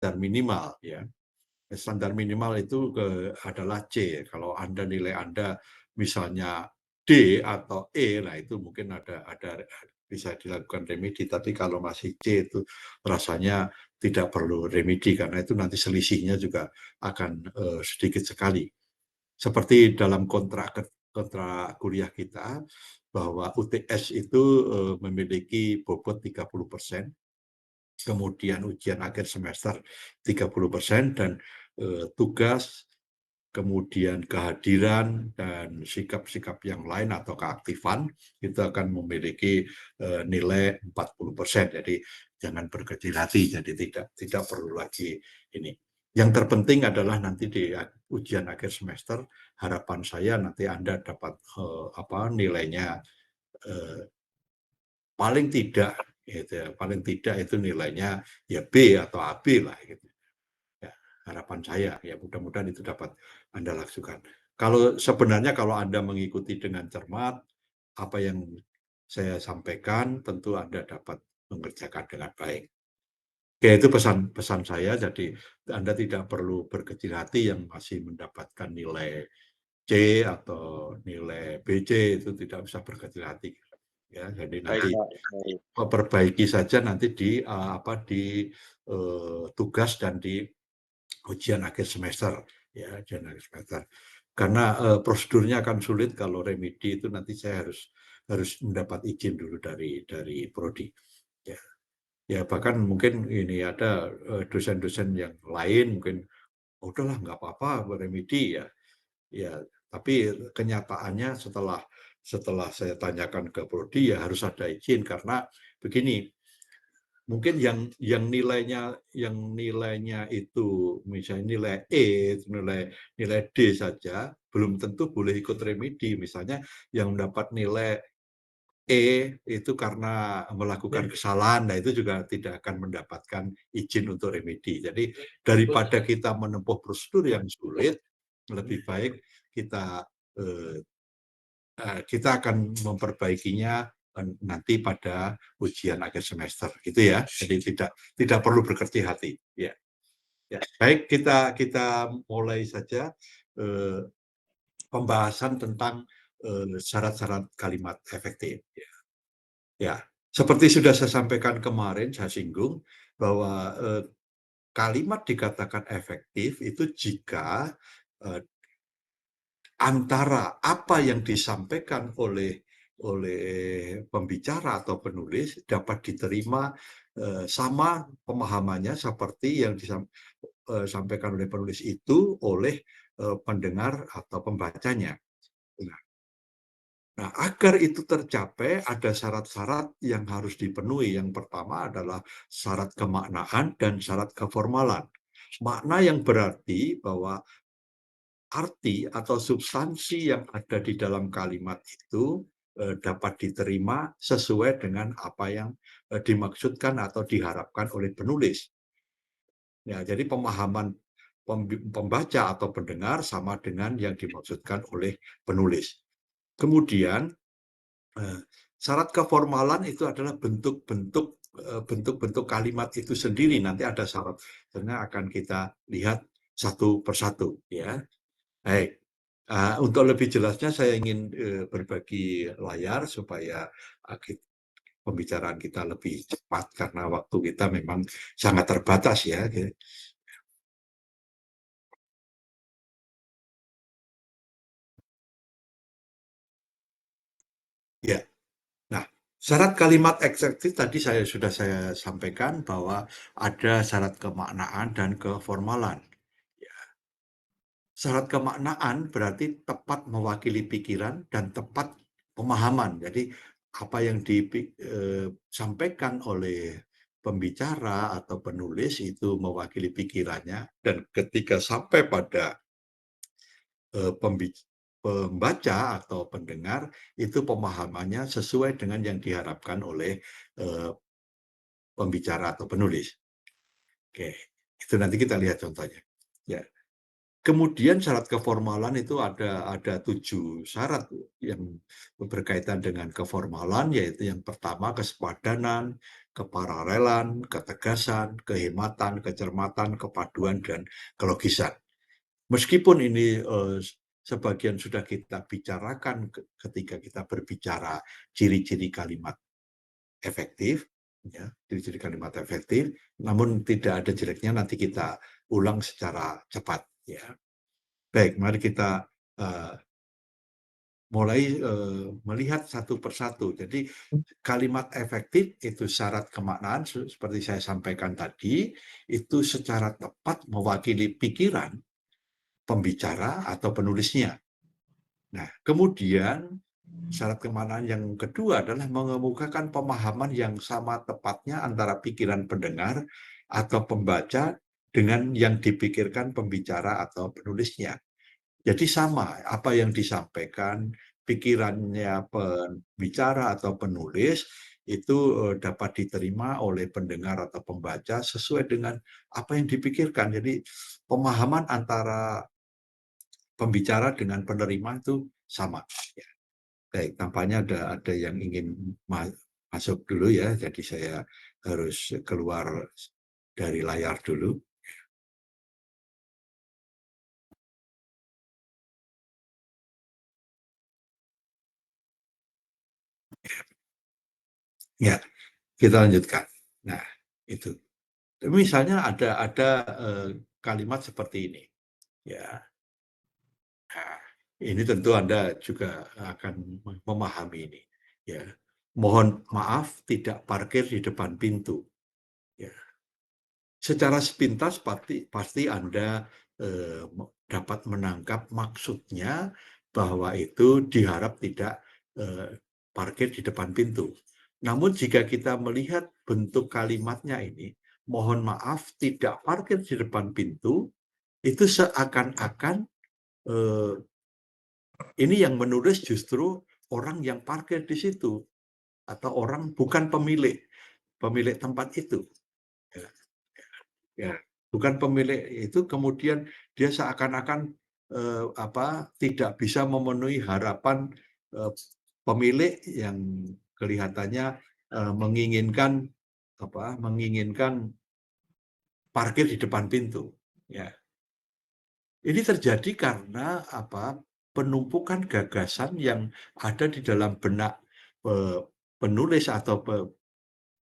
standar minimal ya. Standar minimal itu adalah C. Kalau nilai Anda misalnya D atau E, nah itu mungkin ada bisa dilakukan remedi. Tapi kalau masih C itu rasanya tidak perlu remedi karena itu nanti selisihnya juga akan sedikit sekali. Seperti dalam kontrak kuliah kita bahwa UTS itu memiliki bobot 30%. Kemudian ujian akhir semester 30% dan tugas, kemudian kehadiran dan sikap-sikap yang lain atau keaktifan itu akan memiliki nilai 40%. Jadi jangan berkecil hati, jadi tidak perlu lagi ini. Yang terpenting adalah nanti di ujian akhir semester, harapan saya nanti Anda dapat nilainya paling tidak gitu ya, paling tidak itu nilainya ya B atau AB lah gitu. Ya, harapan saya ya mudah-mudahan itu dapat Anda lakukan. Sebenarnya kalau Anda mengikuti dengan cermat apa yang saya sampaikan tentu Anda dapat mengerjakan dengan baik. Ya itu pesan saya, jadi Anda tidak perlu berkecil hati yang masih mendapatkan nilai C atau nilai BC itu tidak usah berkecil hati. Ya, jadi Baik, nanti Pak. Baik. perbaiki saja nanti tugas dan di ujian akhir semester ya, ujian akhir semester. Karena prosedurnya akan sulit kalau remedi itu nanti saya harus mendapat izin dulu dari prodi. Ya. Ya bahkan mungkin ini ada dosen-dosen yang lain mungkin udahlah nggak apa-apa remedi ya. Ya, tapi kenyataannya setelah saya tanyakan ke prodi ya harus ada izin karena begini, mungkin yang nilainya itu misalnya nilai E, nilai D saja belum tentu boleh ikut remedi. Misalnya yang mendapat nilai E itu karena melakukan kesalahan, nah itu juga tidak akan mendapatkan izin untuk remedi. Jadi daripada kita menempuh prosedur yang sulit, lebih baik kita eh, kita akan memperbaikinya nanti pada ujian akhir semester, gitu ya. Jadi tidak perlu berkecil hati. Ya, ya. Baik, kita mulai saja eh, pembahasan tentang syarat-syarat kalimat efektif. Ya, ya. Seperti sudah saya sampaikan kemarin, saya singgung bahwa kalimat dikatakan efektif itu jika eh, antara apa yang disampaikan oleh pembicara atau penulis dapat diterima sama pemahamannya seperti yang disampaikan oleh penulis itu oleh pendengar atau pembacanya. Nah, agar itu tercapai ada syarat-syarat yang harus dipenuhi. Yang pertama adalah syarat kemaknaan dan syarat keformalan. Makna yang berarti bahwa arti atau substansi yang ada di dalam kalimat itu dapat diterima sesuai dengan apa yang dimaksudkan atau diharapkan oleh penulis. Ya, jadi pemahaman pembaca atau pendengar sama dengan yang dimaksudkan oleh penulis. Kemudian syarat keformalan itu adalah bentuk-bentuk kalimat itu sendiri. Nanti ada syarat, karena akan kita lihat satu persatu, ya. Baik, untuk lebih jelasnya saya ingin berbagi layar supaya pembicaraan kita lebih cepat karena waktu kita memang sangat terbatas ya. Ya, nah syarat kalimat efektif tadi sudah saya sampaikan bahwa ada syarat kemaknaan dan keformalan. Syarat kemaknaan berarti tepat mewakili pikiran dan tepat pemahaman. Jadi apa yang disampaikan oleh pembicara atau penulis itu mewakili pikirannya dan ketika sampai pada pembaca atau pendengar itu pemahamannya sesuai dengan yang diharapkan oleh pembicara atau penulis. Oke, itu nanti kita lihat contohnya. Ya. Kemudian syarat keformalan itu ada 7 syarat yang berkaitan dengan keformalan, yaitu yang pertama kesepadanan, keparalelan, ketegasan, kehematan, kecermatan, kepaduan, dan kelogisan. Meskipun ini sebagian sudah kita bicarakan ketika kita berbicara ciri-ciri kalimat efektif, ya, ciri-ciri kalimat efektif, namun tidak ada jeleknya nanti kita ulang secara cepat. Ya. Baik, mari kita mulai melihat satu persatu. Jadi kalimat efektif itu syarat kemaknaan seperti saya sampaikan tadi, itu secara tepat mewakili pikiran pembicara atau penulisnya. Nah, kemudian syarat kemaknaan yang kedua adalah mengemukakan pemahaman yang sama tepatnya antara pikiran pendengar atau pembaca dengan yang dipikirkan pembicara atau penulisnya. Jadi sama apa yang disampaikan pikirannya pembicara atau penulis itu dapat diterima oleh pendengar atau pembaca sesuai dengan apa yang dipikirkan. Jadi pemahaman antara pembicara dengan penerima itu sama. Ya. Baik, tampaknya ada yang ingin masuk dulu ya, jadi saya harus keluar dari layar dulu. Ya, kita lanjutkan. Nah, itu. Misalnya ada kalimat seperti ini, ya. Nah, ini tentu Anda juga akan memahami ini, ya. Mohon maaf tidak parkir di depan pintu. Ya. Secara sepintas pasti Anda dapat menangkap maksudnya bahwa itu diharap tidak parkir di depan pintu. Namun jika kita melihat bentuk kalimatnya ini, mohon maaf tidak parkir di depan pintu, itu seakan-akan ini yang menulis justru orang yang parkir di situ atau orang bukan pemilik tempat itu. Ya. Ya, bukan pemilik itu kemudian dia seakan-akan tidak bisa memenuhi harapan pemilik yang kelihatannya menginginkan parkir di depan pintu. Ya, ini terjadi karena penumpukan gagasan yang ada di dalam benak penulis atau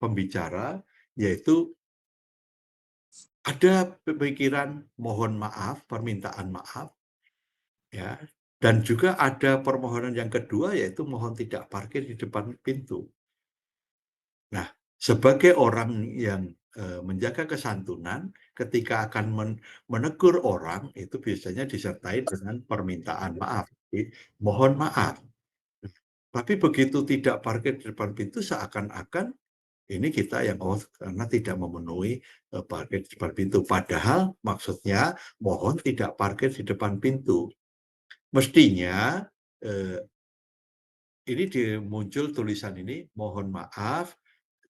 pembicara, yaitu ada pemikiran mohon maaf, permintaan maaf, ya, dan juga ada permohonan yang kedua yaitu mohon tidak parkir di depan pintu. Nah, sebagai orang yang menjaga kesantunan, ketika akan menegur orang itu biasanya disertai dengan permintaan maaf, mohon maaf. Tapi begitu tidak parkir di depan pintu seakan-akan ini kita yang karena tidak memenuhi parkir di depan pintu. Padahal maksudnya mohon tidak parkir di depan pintu. Mestinya ini muncul tulisan ini, mohon maaf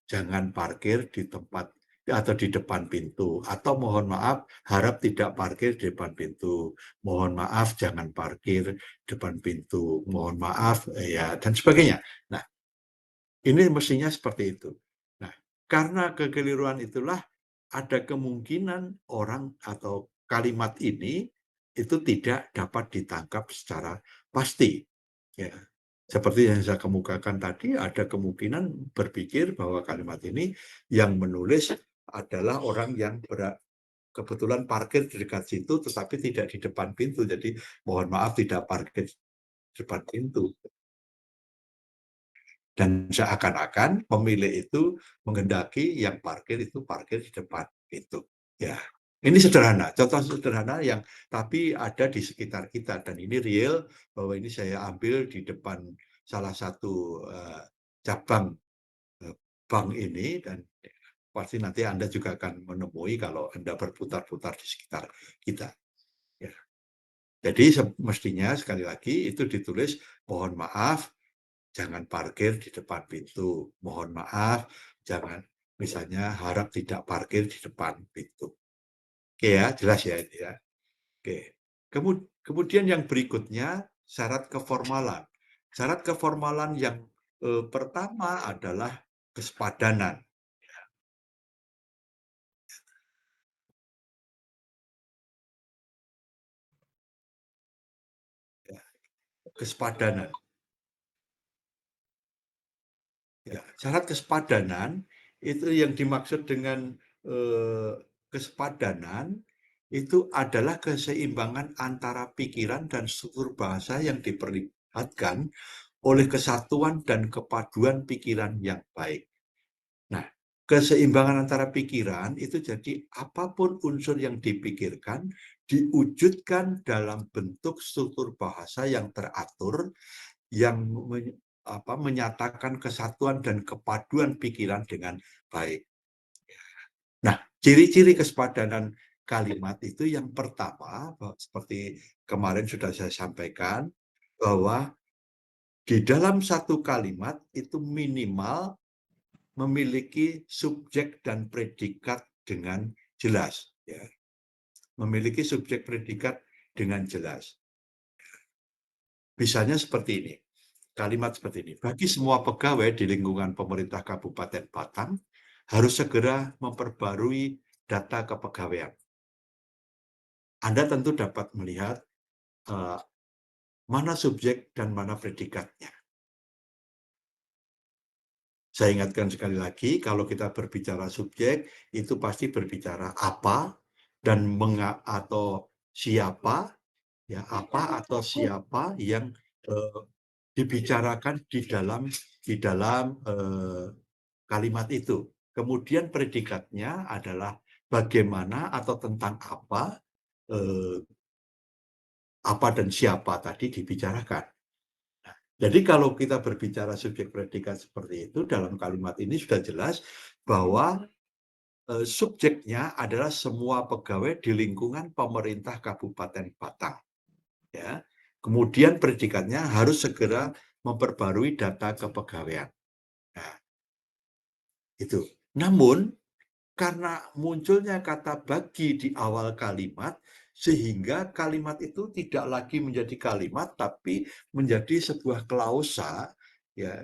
jangan parkir di tempat atau di depan pintu, atau mohon maaf harap tidak parkir di depan pintu, mohon maaf jangan parkir depan pintu, mohon maaf ya dan sebagainya. Nah, ini mestinya seperti itu. Nah, karena kekeliruan itulah ada kemungkinan orang atau kalimat ini itu tidak dapat ditangkap secara pasti. Ya. Seperti yang saya kemukakan tadi, ada kemungkinan berpikir bahwa kalimat ini yang menulis adalah orang yang kebetulan parkir di dekat situ, tetapi tidak di depan pintu. Jadi mohon maaf tidak parkir di depan pintu. Dan seakan-akan pemilik itu menghendaki yang parkir itu parkir di depan itu. Ya, ini sederhana, contoh sederhana yang tapi ada di sekitar kita dan ini real bahwa ini saya ambil di depan salah satu cabang bank ini dan pasti nanti Anda juga akan menemui kalau Anda berputar-putar di sekitar kita. Ya. Jadi mestinya sekali lagi itu ditulis mohon maaf jangan parkir di depan pintu. Mohon maaf, jangan misalnya harap tidak parkir di depan pintu. Oke ya, jelas ya ini ya. Oke. Kemudian yang berikutnya syarat keformalan. Syarat keformalan yang pertama adalah kesepadanan. Kesepadanan. Ya, syarat kesepadanan itu yang dimaksud dengan kesepadanan itu adalah keseimbangan antara pikiran dan struktur bahasa yang diperlihatkan oleh kesatuan dan kepaduan pikiran yang baik. Nah, keseimbangan antara pikiran itu jadi apapun unsur yang dipikirkan diwujudkan dalam bentuk struktur bahasa yang teratur yang menyatakan kesatuan dan kepaduan pikiran dengan baik. Nah, ciri-ciri kesepadanan kalimat itu yang pertama, seperti kemarin sudah saya sampaikan, bahwa di dalam satu kalimat itu minimal memiliki subjek dan predikat dengan jelas. Ya. Memiliki subjek predikat dengan jelas. Misalnya seperti ini. Kalimat seperti ini, bagi semua pegawai di lingkungan pemerintah Kabupaten Batang harus segera memperbarui data kepegawaian. Anda tentu dapat melihat mana subjek dan mana predikatnya. Saya ingatkan sekali lagi, kalau kita berbicara subjek, itu pasti berbicara apa dan atau siapa, ya apa atau siapa yang dibicarakan di dalam kalimat itu. Kemudian predikatnya adalah bagaimana atau tentang apa dan siapa tadi dibicarakan. Nah, jadi kalau kita berbicara subjek predikat seperti itu, dalam kalimat ini sudah jelas bahwa subjeknya adalah semua pegawai di lingkungan pemerintah Kabupaten Batang. Ya. Kemudian predikatnya harus segera memperbarui data kepegawaian. Nah, itu. Namun karena munculnya kata bagi di awal kalimat, sehingga kalimat itu tidak lagi menjadi kalimat, tapi menjadi sebuah klausa. Ya,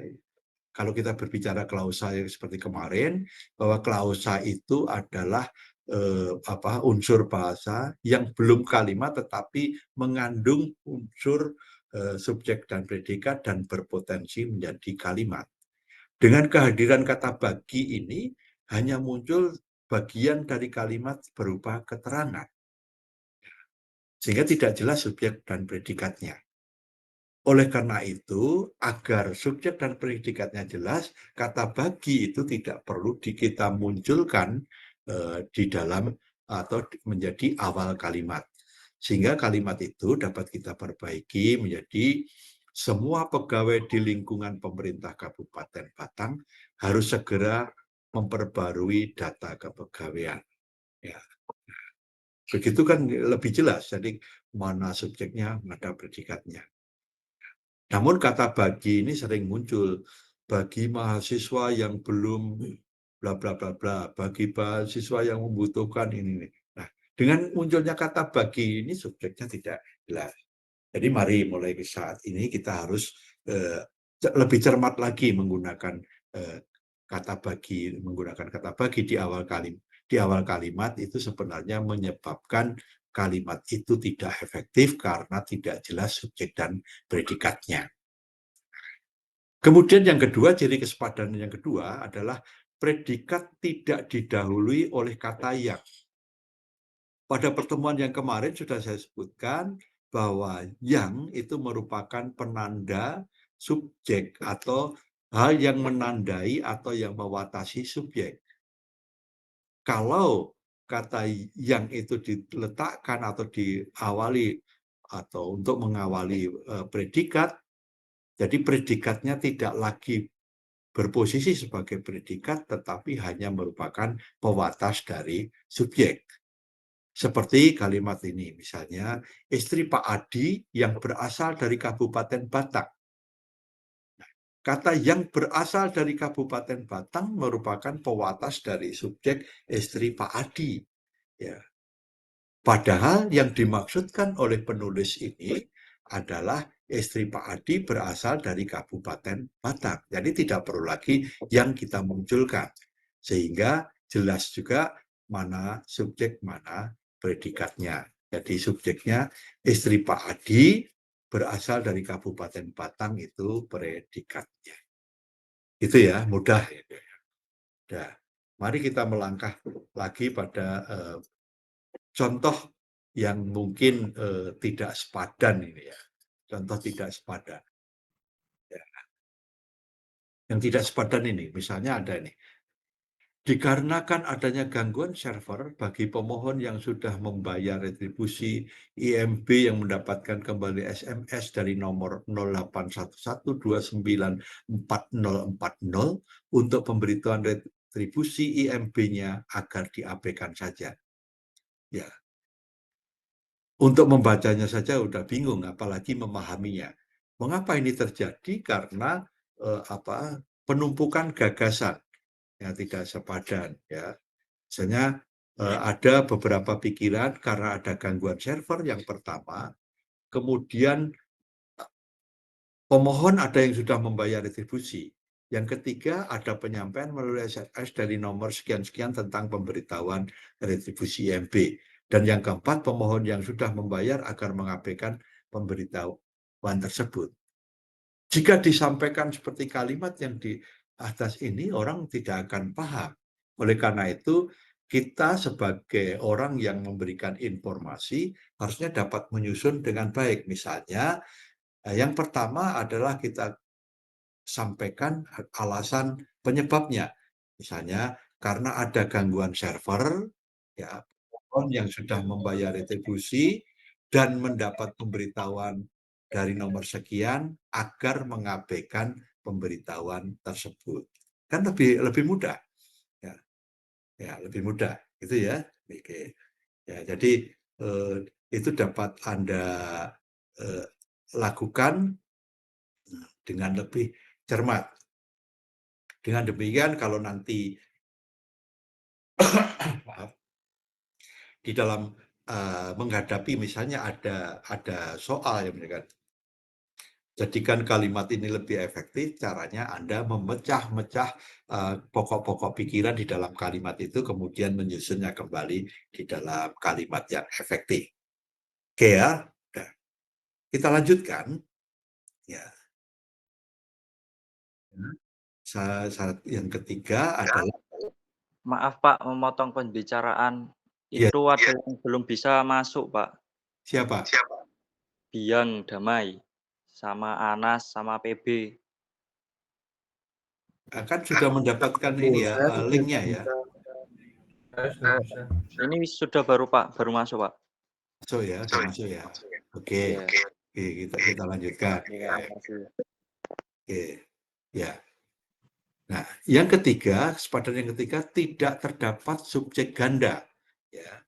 kalau kita berbicara klausa yang seperti kemarin, bahwa klausa itu adalah unsur bahasa yang belum kalimat, tetapi mengandung unsur subjek dan predikat dan berpotensi menjadi kalimat. Dengan kehadiran kata bagi ini, hanya muncul bagian dari kalimat berupa keterangan. Sehingga tidak jelas subjek dan predikatnya. Oleh karena itu, agar subjek dan predikatnya jelas, kata bagi itu tidak perlu kita munculkan di dalam atau menjadi awal kalimat. Sehingga kalimat itu dapat kita perbaiki menjadi semua pegawai di lingkungan pemerintah Kabupaten Batang harus segera memperbarui data kepegawaian. Ya. Begitu kan lebih jelas, jadi mana subjeknya, mana predikatnya. Namun kata bagi ini sering muncul, bagi mahasiswa yang belum bla bla bla bla, bagi mahasiswa yang membutuhkan ini. Nah, dengan munculnya kata bagi ini subjeknya tidak jelas. Jadi mari mulai saat ini kita harus lebih cermat lagi menggunakan kata bagi di awal kalimat itu sebenarnya menyebabkan kalimat itu tidak efektif karena tidak jelas subjek dan predikatnya. Kemudian yang kedua, ciri kesepadanan yang kedua adalah predikat tidak didahului oleh kata yang. Pada pertemuan yang kemarin sudah saya sebutkan bahwa yang itu merupakan penanda subjek atau hal yang menandai atau yang mewatasi subjek. Kalau kata yang itu diletakkan atau diawali atau untuk mengawali predikat, jadi predikatnya tidak lagi berposisi sebagai predikat, tetapi hanya merupakan pewatas dari subjek. Seperti kalimat ini, misalnya, istri Pak Adi yang berasal dari Kabupaten Batang. Kata yang berasal dari Kabupaten Batang merupakan pewatas dari subjek istri Pak Adi. Ya. Padahal yang dimaksudkan oleh penulis ini adalah istri Pak Adi berasal dari Kabupaten Batang. Jadi tidak perlu lagi yang kita munculkan. Sehingga jelas juga mana subjek, mana predikatnya. Jadi subjeknya istri Pak Adi, berasal dari Kabupaten Batang itu predikatnya. Itu ya, mudah ya. Nah, mari kita melangkah lagi pada contoh yang mungkin tidak sepadan ini ya. Contoh tidak sepadan. Ya. Yang tidak sepadan ini, misalnya ada ini. Dikarenakan adanya gangguan server bagi pemohon yang sudah membayar retribusi IMB yang mendapatkan kembali SMS dari nomor 0811294040 untuk pemberitahuan retribusi IMB-nya agar diabaikan saja. Ya, untuk membacanya saja udah bingung, apalagi memahaminya. Mengapa ini terjadi? Karena penumpukan gagasan yang tidak sepadan. Ya, misalnya ada beberapa pikiran karena ada gangguan server yang pertama, kemudian pemohon ada yang sudah membayar retribusi. Yang ketiga, ada penyampaian melalui SMS dari nomor sekian-sekian tentang pemberitahuan retribusi IMB. Dan yang keempat, pemohon yang sudah membayar agar mengabaikan pemberitahuan tersebut. Jika disampaikan seperti kalimat yang di atas ini, orang tidak akan paham. Oleh karena itu, kita sebagai orang yang memberikan informasi harusnya dapat menyusun dengan baik. Misalnya, yang pertama adalah kita sampaikan alasan penyebabnya. Misalnya, karena ada gangguan server, ya, pemohon yang sudah membayar retribusi dan mendapat pemberitahuan dari nomor sekian agar mengabaikan pemberitahuan tersebut. Kan lebih mudah. Ya, ya lebih mudah. Itu ya. Oke. Ya, jadi itu dapat Anda lakukan dengan lebih cermat. Dengan demikian kalau nanti maaf, di dalam menghadapi misalnya ada soal yang mereka jadikan kalimat ini lebih efektif, caranya Anda memecah-mecah pokok-pokok pikiran di dalam kalimat itu, kemudian menyusunnya kembali di dalam kalimat yang efektif. Oke ya, nah, kita lanjutkan. Ya. Syarat yang ketiga adalah Maaf Pak, memotong pembicaraan. ya, Itu ada yang belum bisa masuk Pak. siapa? Biang Damai, sama Anas, sama PB. Kan sudah mendapatkan ini ya, Saya sudah linknya ya. bisa. Saya sudah bisa. Ini sudah baru Pak, baru masuk Pak. Masuk ya, sudah masuk ya. Oke, Iya. oke, kita lanjutkan. Iya, makasih. Oke, ya. Nah, yang ketiga, sepadan yang ketiga tidak terdapat subjek ganda. Ya,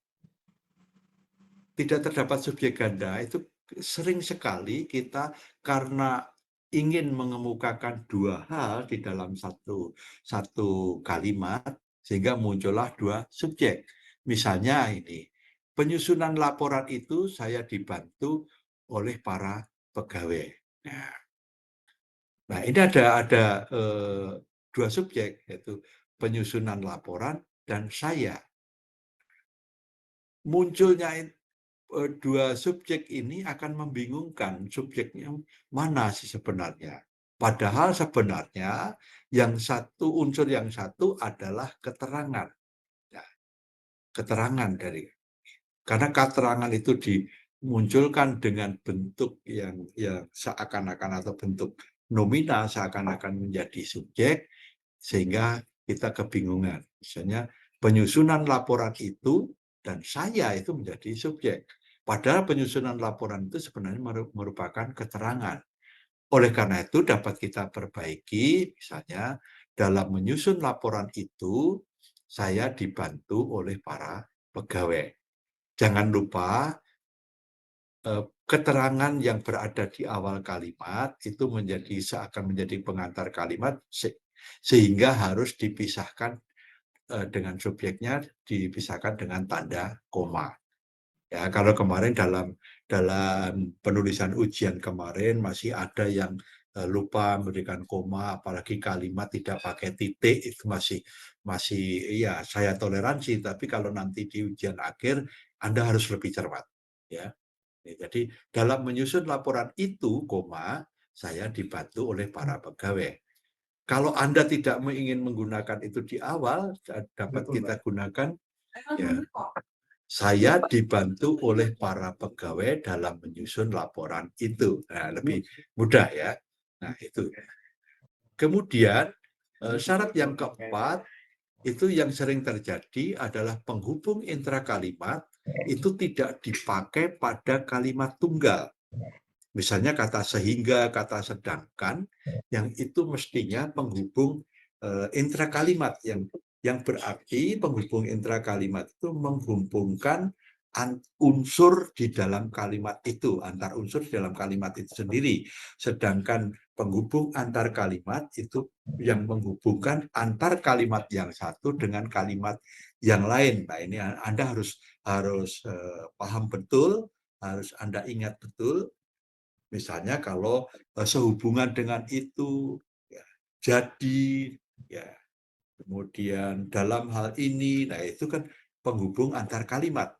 tidak terdapat subjek ganda itu sering sekali kita karena ingin mengemukakan dua hal di dalam satu kalimat sehingga muncullah dua subjek. Misalnya ini, penyusunan laporan itu saya dibantu oleh para pegawai. Nah, ini ada dua subjek, yaitu penyusunan laporan dan saya. Munculnya dua subjek ini akan membingungkan, subjeknya mana sih sebenarnya. Padahal sebenarnya unsur yang satu adalah keterangan. Ya, keterangan karena keterangan itu dimunculkan dengan bentuk yang seakan-akan atau bentuk nominal seakan-akan menjadi subjek, sehingga kita kebingungan. Misalnya penyusunan laporan itu dan saya itu menjadi subjek. Padahal penyusunan laporan itu sebenarnya merupakan keterangan. Oleh karena itu dapat kita perbaiki, misalnya dalam menyusun laporan itu saya dibantu oleh para pegawai. Jangan lupa keterangan yang berada di awal kalimat itu seakan menjadi pengantar kalimat sehingga harus dipisahkan dengan subjeknya, dipisahkan dengan tanda koma. Ya, kalau kemarin dalam penulisan ujian kemarin masih ada yang lupa memberikan koma, apalagi kalimat tidak pakai titik, itu masih ya saya toleransi. Tapi kalau nanti di ujian akhir Anda harus lebih cermat, ya. Jadi dalam menyusun laporan itu, saya dibantu oleh para pegawai. Kalau Anda tidak ingin menggunakan itu di awal, dapat kita gunakan, ya, saya dibantu oleh para pegawai dalam menyusun laporan itu. Nah, lebih mudah ya. Nah, itu. Kemudian, syarat yang keempat, itu yang sering terjadi adalah penghubung intrakalimat itu tidak dipakai pada kalimat tunggal. Misalnya kata sehingga, kata sedangkan, yang itu mestinya penghubung intrakalimat yang berarti penghubung intrakalimat itu menghubungkan unsur di dalam kalimat itu, antar unsur di dalam kalimat itu sendiri. Sedangkan penghubung antar kalimat itu yang menghubungkan antar kalimat yang satu dengan kalimat yang lain. Nah, ini Anda harus paham betul, harus Anda ingat betul. Misalnya kalau sehubungan dengan itu, ya, jadi, ya, kemudian dalam hal ini, nah itu kan penghubung antar kalimat.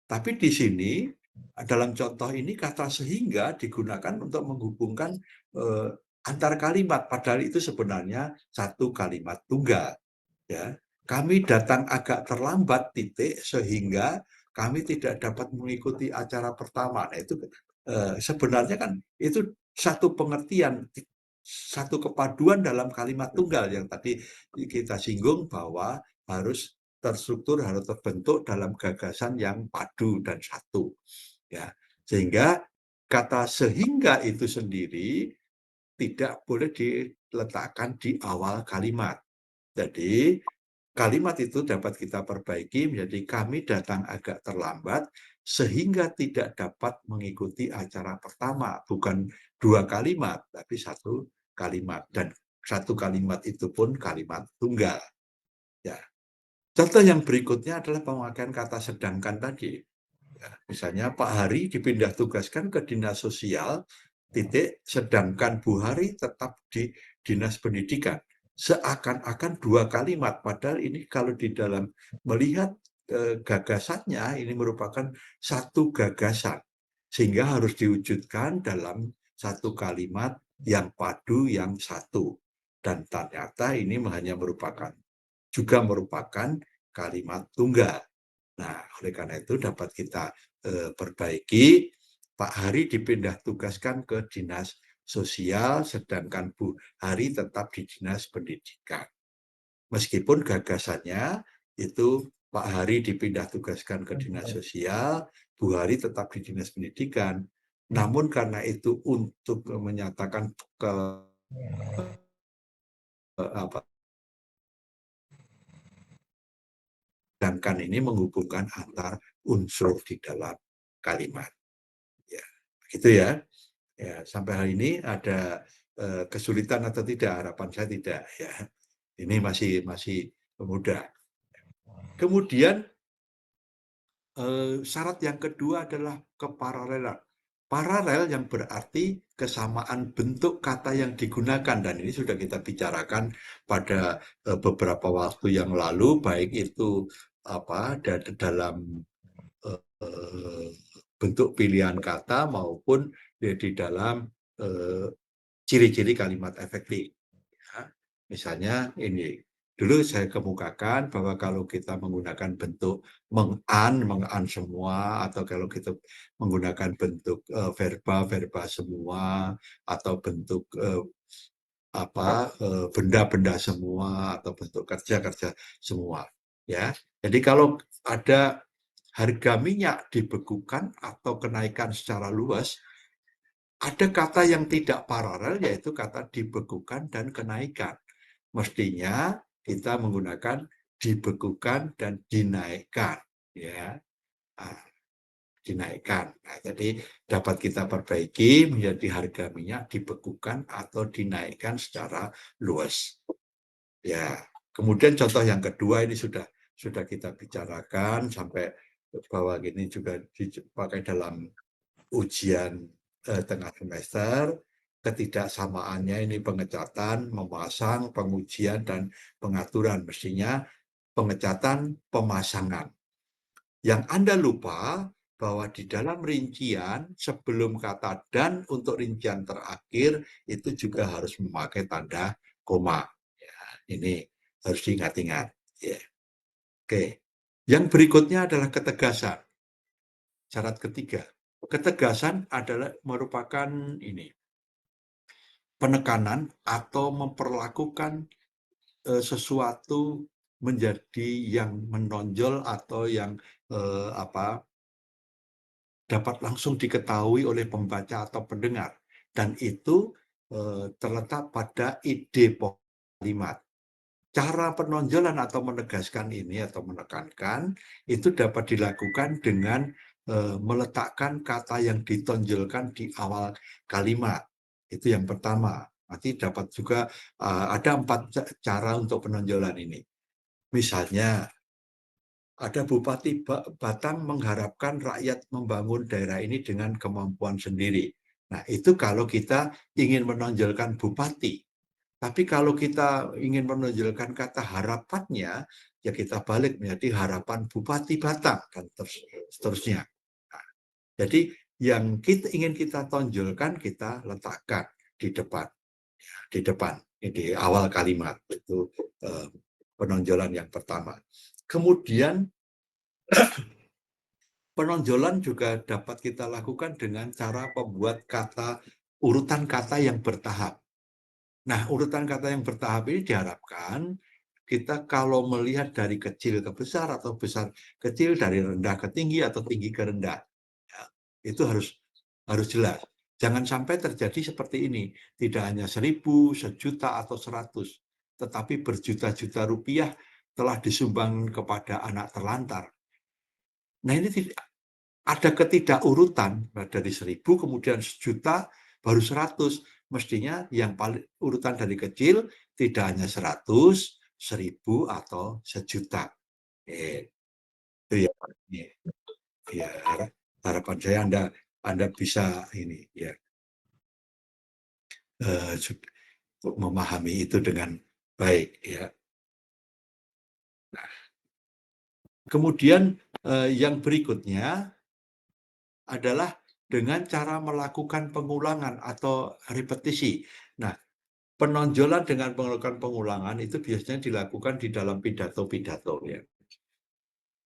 Tapi di sini, dalam contoh ini kata sehingga digunakan untuk menghubungkan antar kalimat, padahal itu sebenarnya satu kalimat tunggal. Ya, kami datang agak terlambat sehingga kami tidak dapat mengikuti acara pertama. Nah, itu sebenarnya kan itu satu pengertian, satu kepaduan dalam kalimat tunggal yang tadi kita singgung bahwa harus terstruktur, harus terbentuk dalam gagasan yang padu dan satu. Ya, sehingga kata sehingga itu sendiri tidak boleh diletakkan di awal kalimat. Jadi kalimat itu dapat kita perbaiki menjadi kami datang agak terlambat sehingga tidak dapat mengikuti acara pertama. Bukan dua kalimat, tapi satu kalimat. Dan satu kalimat itu pun kalimat tunggal. Ya. Contoh yang berikutnya adalah pemakaian kata sedangkan tadi. Ya, misalnya Pak Hari dipindah tugaskan ke dinas sosial, sedangkan Bu Hari tetap di dinas pendidikan. Seakan-akan dua kalimat, padahal ini kalau di dalam melihat gagasannya, ini merupakan satu gagasan. Sehingga harus diwujudkan dalam satu kalimat yang padu, yang satu. Dan ternyata ini hanya juga merupakan kalimat tunggal. Nah, oleh karena itu dapat kita perbaiki. Pak Hari dipindah tugaskan ke dinas sosial, sedangkan Bu Hari tetap di dinas pendidikan. Meskipun gagasannya itu Pak Hari dipindah tugaskan ke dinas sosial, Bu Hari tetap di dinas pendidikan. Namun karena itu untuk menyatakan sedangkan ini menghubungkan antar unsur di dalam kalimat. Ya, begitu ya. Ya, sampai hari ini ada kesulitan atau tidak? Harapan saya tidak. Ya, ini masih mudah. Kemudian syarat yang kedua adalah keparalelan. Paralel yang berarti kesamaan bentuk kata yang digunakan, dan ini sudah kita bicarakan pada beberapa waktu yang lalu, baik itu dalam bentuk pilihan kata maupun di dalam ciri-ciri kalimat efektif. Ya, misalnya ini, dulu saya kemukakan bahwa kalau kita menggunakan bentuk mengan semua, atau kalau kita menggunakan bentuk verba semua, atau bentuk benda-benda semua, atau bentuk kerja-kerja semua. Ya, jadi kalau ada harga minyak dibekukan atau kenaikan secara luas, ada kata yang tidak paralel, yaitu kata dibekukan dan kenaikan. Mestinya kita menggunakan dibekukan dan dinaikkan, ya, dinaikkan. Nah, jadi dapat kita perbaiki menjadi harga minyak dibekukan atau dinaikkan secara luas. Ya, kemudian contoh yang kedua ini sudah kita bicarakan sampai bahwa ini juga dipakai dalam ujian tengah semester. Ketidaksamaannya ini pengecatan, memasang, pengujian, dan pengaturan. Mestinya pengecatan, pemasangan. Yang Anda lupa bahwa di dalam rincian sebelum kata dan untuk rincian terakhir itu juga harus memakai tanda koma. Ya, ini harus diingat-ingat. Ya. Oke. Yang berikutnya adalah ketegasan. Syarat ketiga. Ketegasan adalah merupakan ini penekanan atau memperlakukan sesuatu menjadi yang menonjol atau yang dapat langsung diketahui oleh pembaca atau pendengar, dan itu terletak pada ide kalimat. Cara penonjolan atau menegaskan ini atau menekankan itu dapat dilakukan dengan meletakkan kata yang ditonjolkan di awal kalimat. Itu yang pertama. Nanti dapat juga ada 4 cara untuk penonjolan ini. Misalnya ada Bupati Batang mengharapkan rakyat membangun daerah ini dengan kemampuan sendiri. Nah, itu kalau kita ingin menonjolkan bupati. Tapi kalau kita ingin menonjolkan kata harapannya, ya kita balik menjadi harapan Bupati Batang, dan seterusnya. Nah, jadi yang ingin kita tonjolkan, kita letakkan di depan. Di depan, di awal kalimat. Itu penonjolan yang pertama. Kemudian penonjolan juga dapat kita lakukan dengan cara membuat urutan kata yang bertahap. Nah, urutan kata yang bertahap ini diharapkan kita kalau melihat dari kecil ke besar atau besar kecil, dari rendah ke tinggi atau tinggi ke rendah. Ya, itu harus jelas. Jangan sampai terjadi seperti ini. Tidak hanya 1.000, 1.000.000 atau 100, tetapi berjuta-juta rupiah telah disumbang kepada anak terlantar. Nah, ini ada ketidakurutan dari 1.000 kemudian 1.000.000 baru 100. Mestinya yang paling urutan dari kecil tidak hanya 100, 1.000 atau 1.000.000. Itu ya, ya harapan saya Anda bisa ini ya memahami itu dengan baik ya. Nah, kemudian yang berikutnya adalah dengan cara melakukan pengulangan atau repetisi. Nah, penonjolan dengan melakukan pengulangan itu biasanya dilakukan di dalam pidato-pidato ya.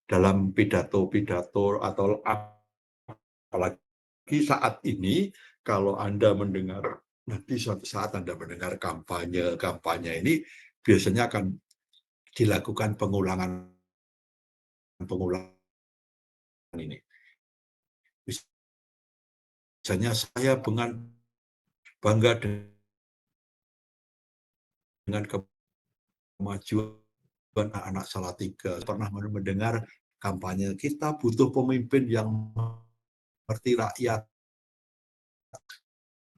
Dalam pidato-pidato atau apalagi saat ini kalau Anda mendengar, nanti suatu saat Anda mendengar kampanye ini biasanya akan dilakukan pengulangan ini. Misalnya saya bangga dengan kemajuan anak Salatiga. Pernah mendengar kampanye kita butuh pemimpin yang mengerti rakyat.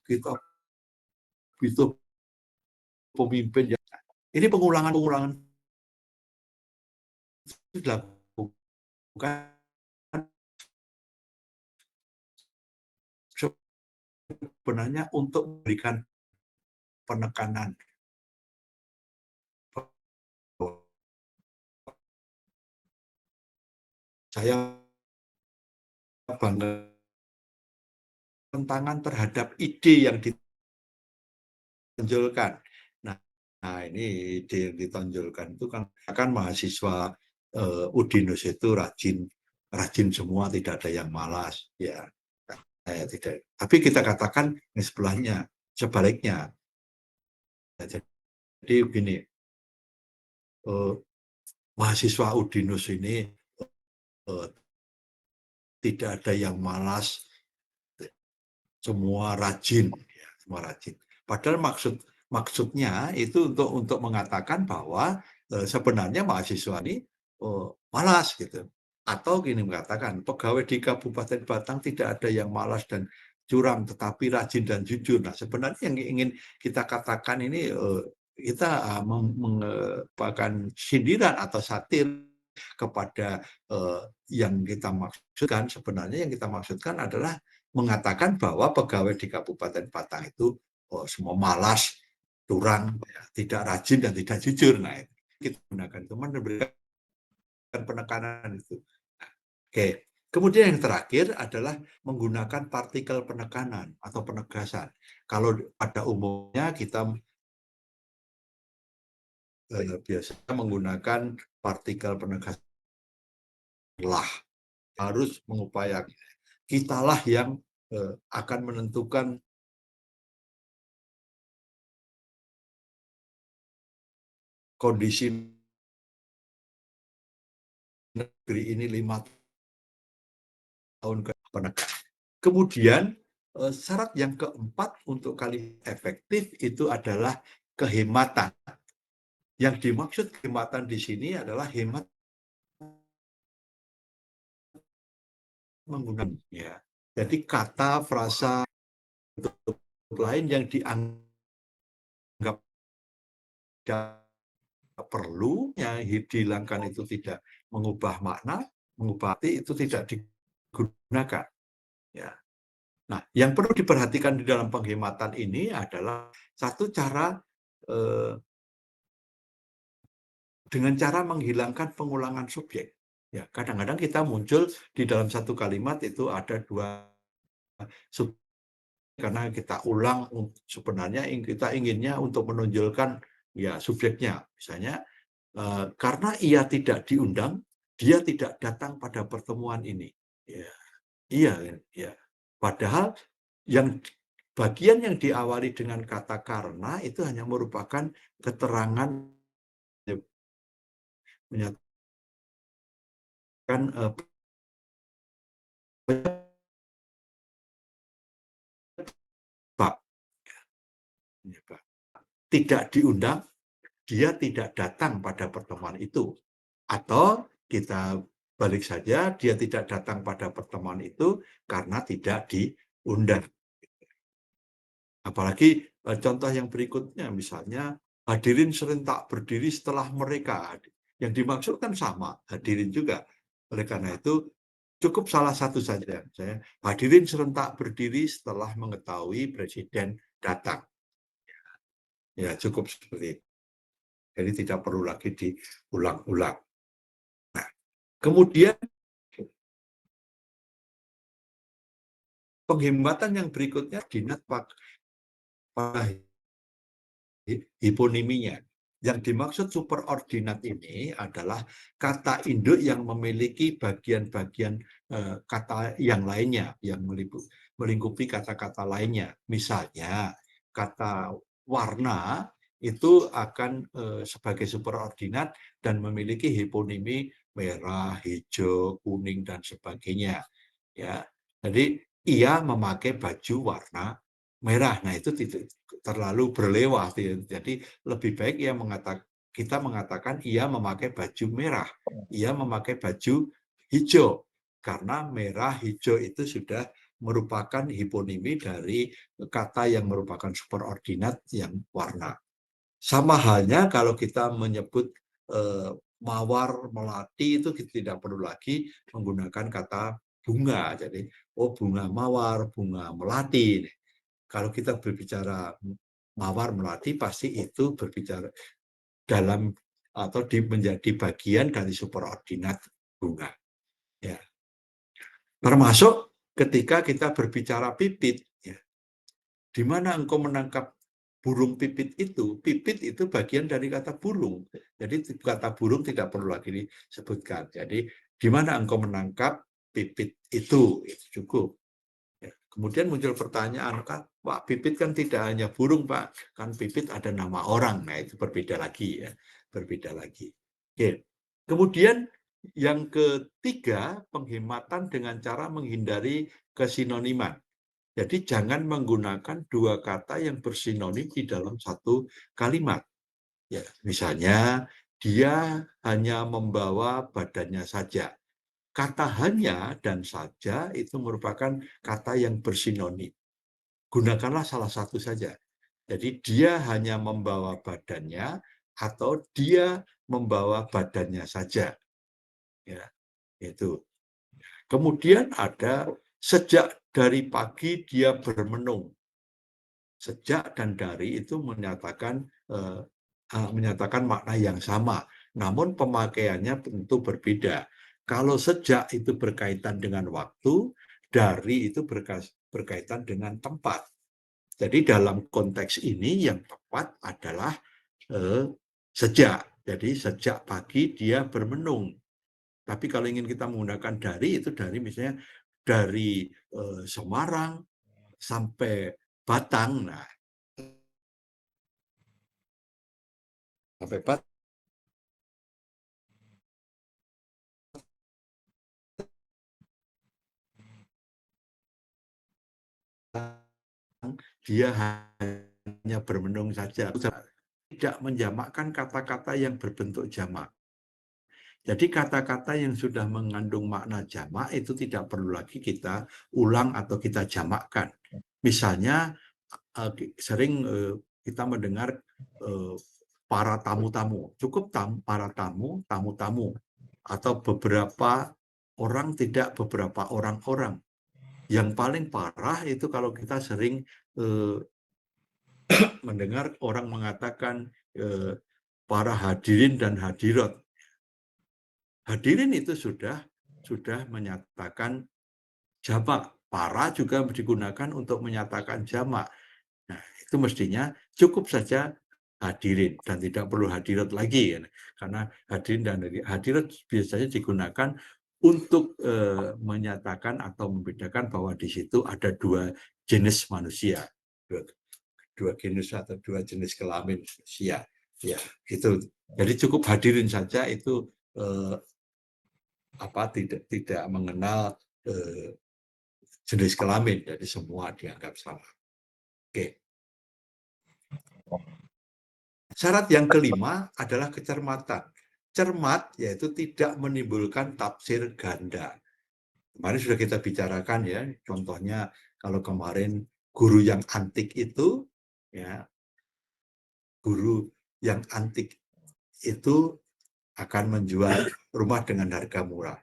Kita butuh pemimpin yang ini pengulangan dilakukan sebenarnya untuk memberikan penekanan. Saya bangga tentangan terhadap ide yang ditonjolkan. Nah, ini ide yang ditonjolkan itu kan mahasiswa Udinus itu rajin semua, tidak ada yang malas ya. Tidak. Tapi kita katakan sebelahnya, sebaliknya. Jadi begini, mahasiswa Udinus ini tidak ada yang malas, semua rajin, ya, semua rajin. Padahal maksudnya itu untuk mengatakan bahwa sebenarnya mahasiswa ini malas gitu. Atau gini mengatakan, pegawai di Kabupaten Batang tidak ada yang malas dan curang, tetapi rajin dan jujur. Nah, sebenarnya yang ingin kita katakan ini kita merupakan sindiran atau satir kepada yang kita maksudkan. Sebenarnya yang kita maksudkan adalah mengatakan bahwa pegawai di Kabupaten Batang itu semua malas, curang, ya, tidak rajin dan tidak jujur. Nah, kita gunakan itu memberikan penekanan itu. Nah, oke. Kemudian yang terakhir adalah menggunakan partikel penekanan atau penegasan. Kalau pada umumnya kita biasanya menggunakan partikel penegasan lah, harus mengupayakan. Kitalah yang akan menentukan kondisi negeri ini 5 tahun ke depan. Kemudian syarat yang keempat untuk kali efektif itu adalah kehematan. Yang dimaksud kehematan di sini adalah hemat menggunakan ya. Jadi kata, frasa lain yang dianggap perlu, yang dihilangkan itu tidak mengubah makna, mengubah arti itu tidak digunakan. Ya. Nah, yang perlu diperhatikan di dalam penghematan ini adalah satu cara dengan cara menghilangkan pengulangan subjek. Ya, kadang-kadang kita muncul di dalam satu kalimat itu ada 2 subjek karena kita ulang sebenarnya kita inginnya untuk menonjolkan ya subjeknya. Misalnya karena ia tidak diundang, dia tidak datang pada pertemuan ini. Ya, iya, ya. Padahal yang bagian yang diawali dengan kata karena itu hanya merupakan keterangan menyatakan bab. Tidak diundang, dia tidak datang pada pertemuan itu. Atau kita balik saja, dia tidak datang pada pertemuan itu karena tidak diundang. Apalagi contoh yang berikutnya, misalnya hadirin serentak berdiri setelah mereka. Yang dimaksud kan sama, hadirin juga. Oleh karena itu, cukup salah satu saja. Hadirin serentak berdiri setelah mengetahui presiden datang. Ya, cukup seperti itu. Jadi tidak perlu lagi diulang-ulang. Nah, kemudian penghematan yang berikutnya dinat pada hiponiminya. Yang dimaksud superordinat ini adalah kata induk yang memiliki bagian-bagian kata yang lainnya, yang melingkupi kata-kata lainnya. Misalnya, kata warna itu akan sebagai superordinat dan memiliki hiponimi merah, hijau, kuning, dan sebagainya. Ya, jadi ia memakai baju warna merah. Nah, itu tidak terlalu berlewah. Jadi lebih baik kita mengatakan ia memakai baju merah, ia memakai baju hijau. Karena merah, hijau itu sudah merupakan hiponimi dari kata yang merupakan superordinat yang warna. Sama halnya kalau kita menyebut mawar, melati, itu kita tidak perlu lagi menggunakan kata bunga. Jadi, bunga mawar, bunga melati. Kalau kita berbicara mawar melati, pasti itu berbicara dalam atau menjadi bagian dari superordinat bunga. Ya. Termasuk ketika kita berbicara pipit, ya. Di mana engkau menangkap burung pipit itu? Pipit itu bagian dari kata burung. Jadi kata burung tidak perlu lagi disebutkan. Jadi di mana engkau menangkap pipit itu cukup. Kemudian muncul pertanyaan, Pak, pipit kan tidak hanya burung, Pak. Kan pipit ada nama orang. Nah, itu berbeda lagi ya. Berbeda lagi. Oke. Kemudian yang ketiga, penghematan dengan cara menghindari kesinoniman. Jadi jangan menggunakan dua kata yang bersinonim di dalam satu kalimat. Ya, misalnya, dia hanya membawa badannya saja. Kata hanya dan saja itu merupakan kata yang bersinonim. Gunakanlah salah satu saja. Jadi dia hanya membawa badannya atau dia membawa badannya saja. Ya, itu. Kemudian ada sejak dari pagi dia bermenung. Sejak dan dari itu menyatakan makna yang sama, namun pemakaiannya tentu berbeda. Kalau sejak itu berkaitan dengan waktu, dari itu berkaitan dengan tempat. Jadi dalam konteks ini yang tepat adalah sejak. Jadi sejak pagi dia bermenung. Tapi kalau ingin kita menggunakan dari, itu dari misalnya dari Semarang sampai Batang. Nah, sampai Batang dia hanya bermenung saja. Tidak menjamakkan kata-kata yang berbentuk jamak. Jadi kata-kata yang sudah mengandung makna jamak itu tidak perlu lagi kita ulang atau kita jamakkan. Misalnya sering kita mendengar para tamu-tamu, cukup para tamu, tamu-tamu, atau beberapa orang, tidak beberapa orang-orang. Yang paling parah itu kalau kita sering mendengar orang mengatakan para hadirin dan hadirat. Hadirin itu sudah menyatakan jamak. Para juga digunakan untuk menyatakan jamak. Nah, itu mestinya cukup saja hadirin dan tidak perlu hadirat lagi, karena hadirin dan hadirat biasanya digunakan untuk menyatakan atau membedakan bahwa di situ ada dua jenis manusia, dua jenis atau dua jenis kelamin manusia. Ya, itu. Jadi cukup hadirin saja itu tidak mengenal jenis kelamin, jadi semua dianggap sama. Oke. Syarat yang kelima adalah kecermatan. Cermat yaitu tidak menimbulkan tafsir ganda. Kemarin sudah kita bicarakan ya, contohnya kalau kemarin guru yang antik itu, ya, guru yang antik itu akan menjual rumah dengan harga murah.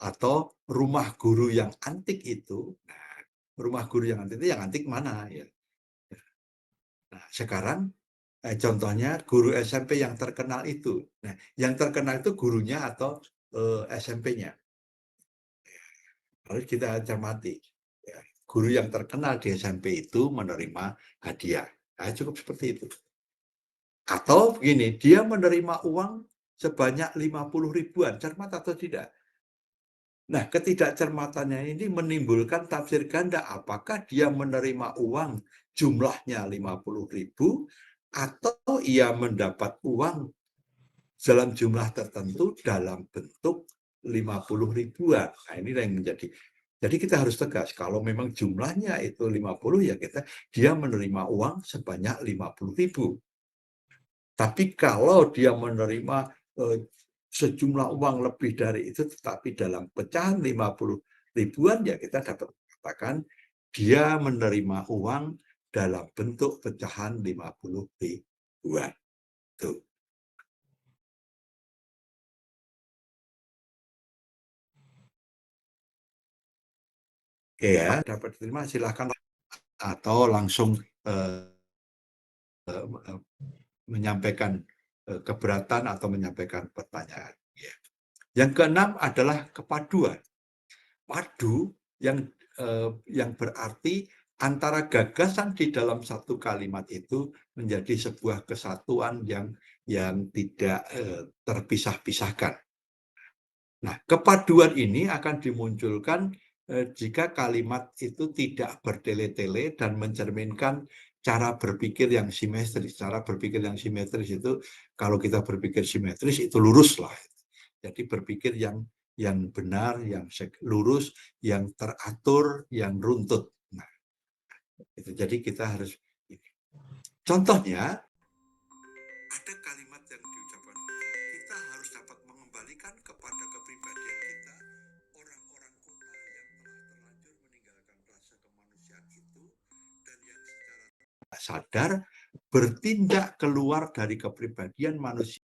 Atau rumah guru yang antik itu, nah, rumah guru yang antik itu yang antik mana? Ya. Nah, sekarang contohnya guru SMP yang terkenal itu. Nah, yang terkenal itu gurunya atau SMP-nya. Harus kita cermati. Ya, guru yang terkenal di SMP itu menerima hadiah. Nah, cukup seperti itu. Atau begini, dia menerima uang sebanyak 50 ribuan. Cermat atau tidak? Nah, ketidakcermatannya ini menimbulkan tafsir ganda. Apakah dia menerima uang jumlahnya 50.000 atau ia mendapat uang dalam jumlah tertentu dalam bentuk 50 ribuan. Nah, ini yang menjadi. Jadi kita harus tegas, kalau memang jumlahnya itu 50, ya dia menerima uang sebanyak 50.000. Tapi kalau dia menerima sejumlah uang lebih dari itu, tetapi dalam pecahan 50 ribuan, ya kita dapat katakan dia menerima uang dalam bentuk pecahan 50 ribuan. Tuh. Oke ya, dapat diterima silakan atau langsung menyampaikan keberatan atau menyampaikan pertanyaan. Ya. Yang keenam adalah kepaduan. Padu yang berarti antara gagasan di dalam satu kalimat itu menjadi sebuah kesatuan yang tidak terpisah-pisahkan. Nah, kepaduan ini akan dimunculkan jika kalimat itu tidak bertele-tele dan mencerminkan cara berpikir yang simetris. Cara berpikir yang simetris itu, kalau kita berpikir simetris itu lurus lah. Jadi berpikir yang benar, yang lurus, yang teratur, yang runtut. Nah, itu. Jadi kita harus. Contohnya, ada kalimat yang diucapkan, kita harus dapat mengembalikan kepada kepribadian kita orang-orang kota yang telah terlanjur meninggalkan rasa kemanusiaan itu dan yang secara sadar bertindak keluar dari kepribadian manusia